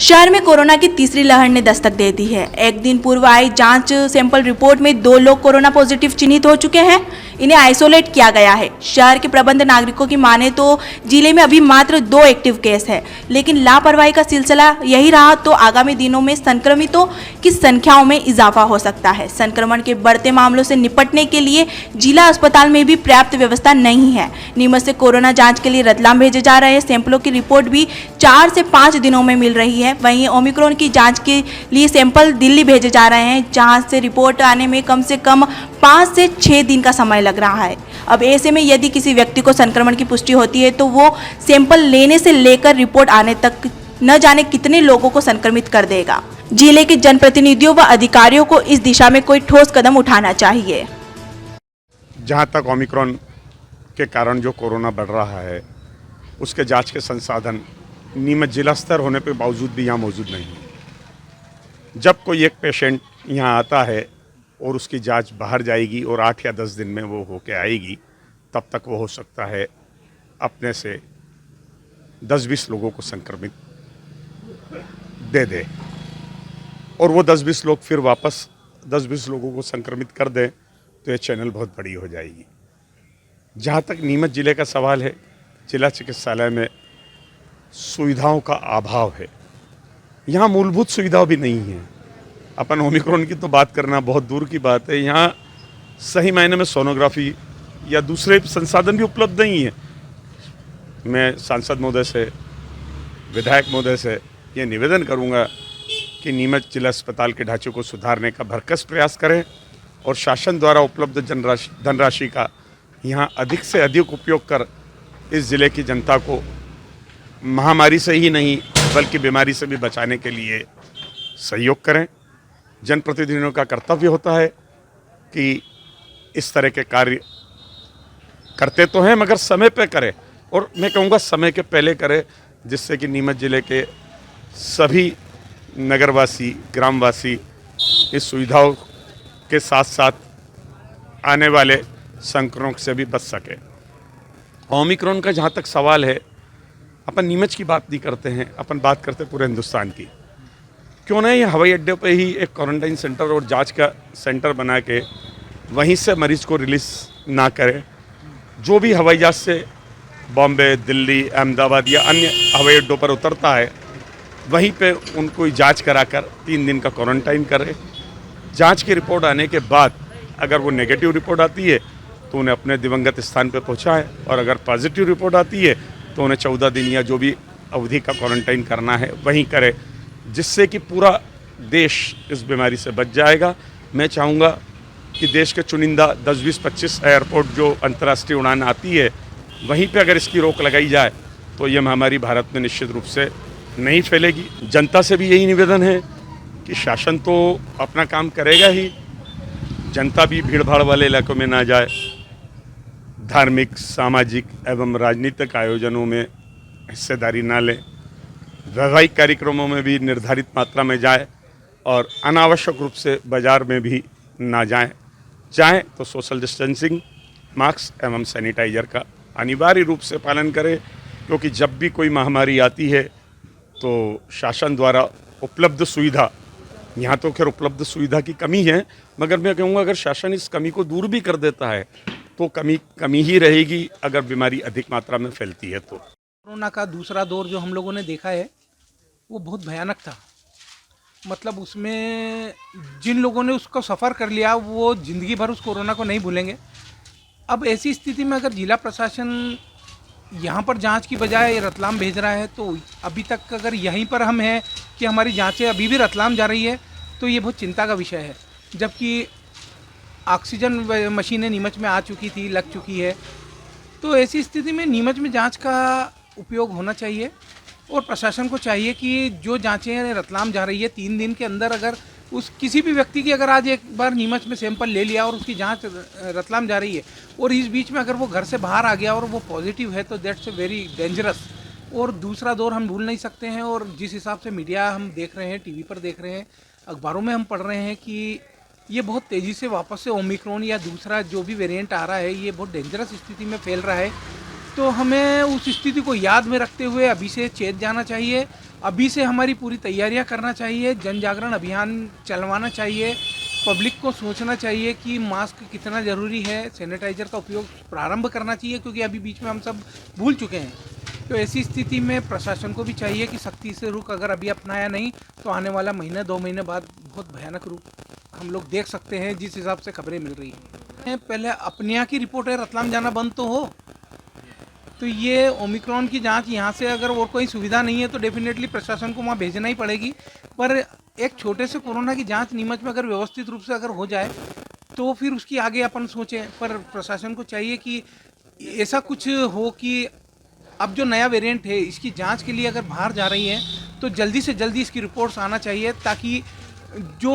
शहर में कोरोना की तीसरी लहर ने दस्तक दे दी है। एक दिन पूर्व आई जांच सैंपल रिपोर्ट में 2 लोग कोरोना पॉजिटिव चिन्हित हो चुके हैं। इन्हें आइसोलेट किया गया है। शहर के प्रबंध नागरिकों की माने तो जिले में अभी मात्र 2 एक्टिव केस है, लेकिन लापरवाही का सिलसिला यही रहा तो आगामी दिनों में संक्रमितों की संख्याओं में इजाफा हो सकता है। संक्रमण के बढ़ते मामलों से निपटने के लिए जिला अस्पताल में भी पर्याप्त व्यवस्था नहीं है। नीमच से कोरोना जाँच के लिए रतलाम भेजे जा रहे सैंपलों की रिपोर्ट भी 4 से 5 दिनों में मिल रही है। वहीं ओमिक्रॉन की जांच के लिए सैंपल दिल्ली भेजे जा रहे हैं, जहां से रिपोर्ट आने में कम से कम 5 से 6 दिन का समय लग रहा है। अब ऐसे में यदि किसी व्यक्ति को संक्रमण की पुष्टि होती है तो वो सैंपल लेने से लेकर रिपोर्ट आने तक न जाने कितने लोगों को संक्रमित कर देगा। जिले के जनप्रतिनिधियों व अधिकारियों को इस दिशा में कोई ठोस कदम उठाना चाहिए। जहां तक ओमिक्रॉन के कारण जो कोरोना बढ़ रहा है, उसके जांच के संसाधन नीमच जिला स्तर होने के बावजूद भी यहाँ मौजूद नहीं है। जब कोई एक पेशेंट यहाँ आता है और उसकी जांच बाहर जाएगी और 8 या 10 दिन में वो होके आएगी, तब तक वो हो सकता है अपने से 10-20 लोगों को संक्रमित दे दे और वो 10-20 लोग फिर वापस 10-20 लोगों को संक्रमित कर दें, तो ये चैनल बहुत बड़ी हो जाएगी। जहाँ तक नीमच जिले का सवाल है, जिला चिकित्सालय में सुविधाओं का अभाव है। यहाँ मूलभूत सुविधा भी नहीं है। अपन ओमिक्रॉन की तो बात करना बहुत दूर की बात है। यहाँ सही मायने में सोनोग्राफी या दूसरे संसाधन भी उपलब्ध नहीं है। मैं सांसद महोदय से, विधायक महोदय से ये निवेदन करूँगा कि नीमच जिला अस्पताल के ढांचे को सुधारने का भरकस प्रयास करें और शासन द्वारा उपलब्ध धनराशि का यहाँ अधिक से अधिक उपयोग कर इस ज़िले की जनता को महामारी से ही नहीं बल्कि बीमारी से भी बचाने के लिए सहयोग करें। जनप्रतिनिधियों का कर्तव्य होता है कि इस तरह के कार्य करते तो हैं मगर समय पे करें, और मैं कहूँगा समय के पहले करें, जिससे कि नीमच जिले के सभी नगरवासी, ग्रामवासी इस सुविधाओं के साथ साथ आने वाले संक्रमण से भी बच सके। ओमिक्रॉन का जहाँ तक सवाल है, अपन नीमच की बात नहीं करते हैं, अपन बात करते पूरे हिंदुस्तान की। क्यों ना ये हवाई अड्डे पे ही एक क्वारंटाइन सेंटर और जांच का सेंटर बना के वहीं से मरीज को रिलीज़ ना करें। जो भी हवाई जहाज से बॉम्बे, दिल्ली, अहमदाबाद या अन्य हवाई अड्डों पर उतरता है, वहीं पे उनको जांच कराकर 3 दिन का क्वारंटाइन करें। जांच की रिपोर्ट आने के बाद अगर वो नेगेटिव रिपोर्ट आती है तो उन्हें अपने दिवंगत स्थान पर पहुँचाएँ, और अगर पॉजिटिव रिपोर्ट आती है तो उन्हें 14 दिन या जो भी अवधि का क्वारंटाइन करना है वहीं करें, जिससे कि पूरा देश इस बीमारी से बच जाएगा। मैं चाहूँगा कि देश के चुनिंदा 10, 20, 25 एयरपोर्ट जो अंतर्राष्ट्रीय उड़ान आती है, वहीं पे अगर इसकी रोक लगाई जाए तो ये महामारी भारत में निश्चित रूप से नहीं फैलेगी। जनता से भी यही निवेदन है कि शासन तो अपना काम करेगा ही, जनता भी भीड़ भाड़ वाले इलाकों में ना जाए, धार्मिक, सामाजिक एवं राजनीतिक आयोजनों में हिस्सेदारी ना लें, वैवाहिक कार्यक्रमों में भी निर्धारित मात्रा में जाए और अनावश्यक रूप से बाजार में भी ना जाएं तो सोशल डिस्टेंसिंग, मास्क एवं सैनिटाइजर का अनिवार्य रूप से पालन करें, क्योंकि जब भी कोई महामारी आती है तो शासन द्वारा उपलब्ध सुविधा, यहाँ तो खैर उपलब्ध सुविधा की कमी है, मगर मैं कहूँगा अगर शासन इस कमी को दूर भी कर देता है तो कमी ही रहेगी अगर बीमारी अधिक मात्रा में फैलती है। तो कोरोना का दूसरा दौर जो हम लोगों ने देखा है वो बहुत भयानक था। मतलब उसमें जिन लोगों ने उसको सफ़र कर लिया वो ज़िंदगी भर उस कोरोना को नहीं भूलेंगे। अब ऐसी स्थिति में अगर जिला प्रशासन यहाँ पर जांच की बजाय रतलाम भेज रहा है, तो अभी तक अगर यहीं पर हम हैं कि हमारी जांचें अभी भी रतलाम जा रही है, तो ये बहुत चिंता का विषय है। जबकि ऑक्सीजन मशीनें नीमच में आ चुकी थी, लग चुकी है, तो ऐसी स्थिति में नीमच में जांच का उपयोग होना चाहिए और प्रशासन को चाहिए कि जो जांचें रतलाम जा रही है 3 दिन के अंदर अगर उस किसी भी व्यक्ति की अगर आज एक बार नीमच में सैंपल ले लिया और उसकी जांच रतलाम जा रही है और इस बीच में अगर वो घर से बाहर आ गया और वो पॉजिटिव है, तो दैट्स ए वेरी डेंजरस। और दूसरा दौर हम भूल नहीं सकते हैं, और जिस हिसाब से मीडिया हम देख रहे हैं, टीवी पर देख रहे हैं, अखबारों में हम पढ़ रहे हैं कि ये बहुत तेज़ी से वापस से ओमिक्रॉन या दूसरा जो भी वेरिएंट आ रहा है ये बहुत डेंजरस स्थिति में फैल रहा है। तो हमें उस स्थिति को याद में रखते हुए अभी से चेत जाना चाहिए अभी से हमारी पूरी तैयारियां करना चाहिए, जन जागरण अभियान चलवाना चाहिए, पब्लिक को सोचना चाहिए कि मास्क कितना ज़रूरी है, सैनिटाइज़र का उपयोग प्रारंभ करना चाहिए, क्योंकि अभी बीच में हम सब भूल चुके हैं। तो ऐसी स्थिति में प्रशासन को भी चाहिए कि सख्ती से रुख अगर अभी अपनाया नहीं तो आने वाला महीने 2 महीने बाद बहुत भयानक रूप हम लोग देख सकते हैं, जिस हिसाब से खबरें मिल रही हैं। पहले अपने यहाँ की रिपोर्ट है, रतलाम जाना बंद तो हो। तो ये ओमिक्रॉन की जांच यहाँ से अगर और कोई सुविधा नहीं है तो डेफिनेटली प्रशासन को वहाँ भेजना ही पड़ेगी। पर एक छोटे से कोरोना की जांच नीमच में अगर व्यवस्थित रूप से अगर हो जाए तो फिर उसकी आगे अपन सोचें। पर प्रशासन को चाहिए कि ऐसा कुछ हो कि अब जो नया वेरिएंट है इसकी जांच के लिए अगर बाहर जा रही है तो जल्दी से जल्दी इसकी रिपोर्ट्स आना चाहिए, ताकि जो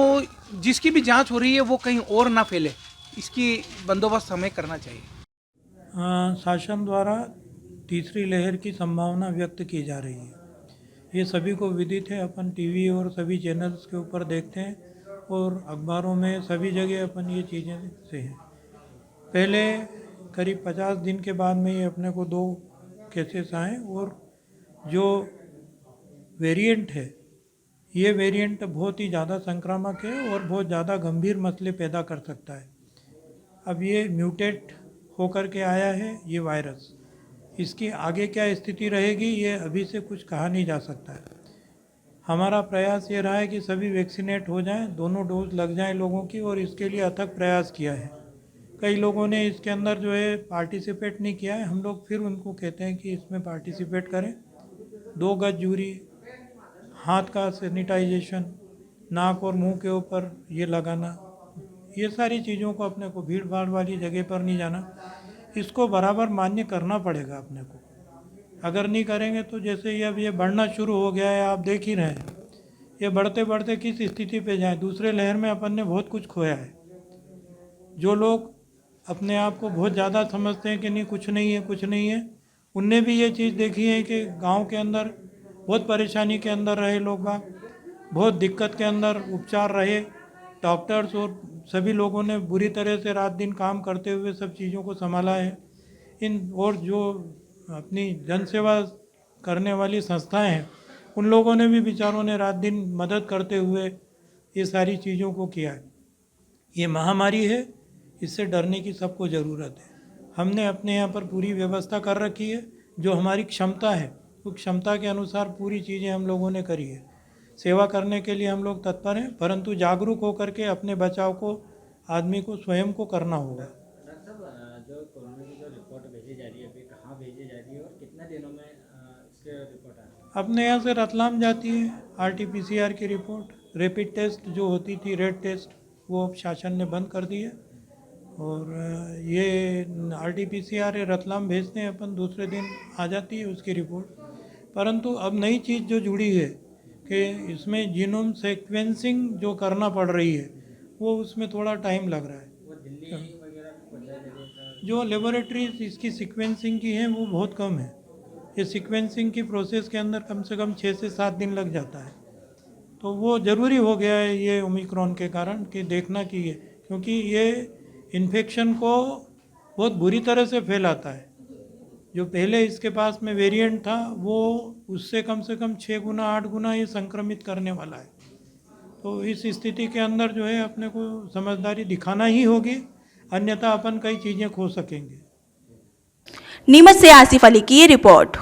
जिसकी भी जांच हो रही है वो कहीं और ना फैले। इसकी बंदोबस्त हमें करना चाहिए। शासन द्वारा तीसरी लहर की संभावना व्यक्त की जा रही है। ये सभी को विदित है, अपन टीवी और सभी चैनल्स के ऊपर देखते हैं और अखबारों में सभी जगह अपन ये चीज़ें से हैं। पहले करीब 50 दिन के बाद में ये अपने को 2 केसेस आए और जो वेरिएंट है ये वेरिएंट बहुत ही ज़्यादा संक्रामक है और बहुत ज़्यादा गंभीर मसले पैदा कर सकता है। अब ये म्यूटेट होकर के आया है ये वायरस, इसकी आगे क्या स्थिति रहेगी ये अभी से कुछ कहा नहीं जा सकता है। हमारा प्रयास ये रहा है कि सभी वैक्सीनेट हो जाएं, दोनों डोज लग जाएं लोगों की, और इसके लिए अथक प्रयास किया है। कई लोगों ने इसके अंदर जो है पार्टिसिपेट नहीं किया है, हम लोग फिर उनको कहते हैं कि इसमें पार्टिसिपेट करें। 2 गज दूरी, हाथ का सैनिटाइजेशन, नाक और मुंह के ऊपर ये लगाना, ये सारी चीज़ों को अपने को भीड़ भाड़ वाली जगह पर नहीं जाना, इसको बराबर मान्य करना पड़ेगा अपने को। अगर नहीं करेंगे तो जैसे ये अब ये बढ़ना शुरू हो गया है, आप देख ही रहे हैं, ये बढ़ते बढ़ते किस स्थिति पे जाए। दूसरे लहर में अपन ने बहुत कुछ खोया है। जो लोग अपने आप को बहुत ज़्यादा समझते हैं कि नहीं कुछ नहीं है कुछ नहीं है, उनने भी ये चीज़ देखी है कि गांव के अंदर बहुत परेशानी के अंदर रहे लोग बाग, बहुत दिक्कत के अंदर उपचार रहे, डॉक्टर्स और सभी लोगों ने बुरी तरह से रात दिन काम करते हुए सब चीज़ों को संभाला है। इन और जो अपनी जन सेवा करने वाली संस्थाएं हैं उन लोगों ने भी बेचारों ने रात दिन मदद करते हुए ये सारी चीज़ों को किया है। ये महामारी है, इससे डरने की सबको ज़रूरत है। हमने अपने यहाँ पर पूरी व्यवस्था कर रखी है, जो हमारी क्षमता है उस क्षमता के अनुसार पूरी चीज़ें हम लोगों ने करी है। सेवा करने के लिए हम लोग तत्पर हैं, परंतु जागरूक होकर के अपने बचाव को आदमी को स्वयं को करना होगा। जो कोरोना की जो रिपोर्ट भेजी जा रही है अभी कहाँ भेजी जा रही है और कितने दिनों में इसके रिपोर्ट आ रही है? अपने यहाँ से रतलाम जाती है RT-PCR की रिपोर्ट। रैपिड टेस्ट जो होती थी, रेड टेस्ट, वो अब शासन ने बंद कर दी है और ये RT-PCR रतलाम भेजते हैं अपन, दूसरे दिन आ जाती है उसकी रिपोर्ट। परंतु अब नई चीज़ जो जुड़ी है कि इसमें जीनोम सीक्वेंसिंग जो करना पड़ रही है वो उसमें थोड़ा टाइम लग रहा है। वो दिल्ली वगैरह जो लेबोरेटरीज इसकी सीक्वेंसिंग की हैं वो बहुत कम है। ये सीक्वेंसिंग की प्रोसेस के अंदर कम से कम 6 से 7 दिन लग जाता है। तो वो ज़रूरी हो गया है ये ओमिक्रॉन के कारण कि देखना चाहिए, क्योंकि ये इन्फेक्शन को बहुत बुरी तरह से फैलाता है। जो पहले इसके पास में वेरिएंट था वो उससे कम से कम 6 गुना 8 गुना ये संक्रमित करने वाला है। तो इस स्थिति के अंदर जो है अपने को समझदारी दिखाना ही होगी, अन्यथा अपन कई चीज़ें खो सकेंगे। नीमच से आसिफ अली की ये रिपोर्ट।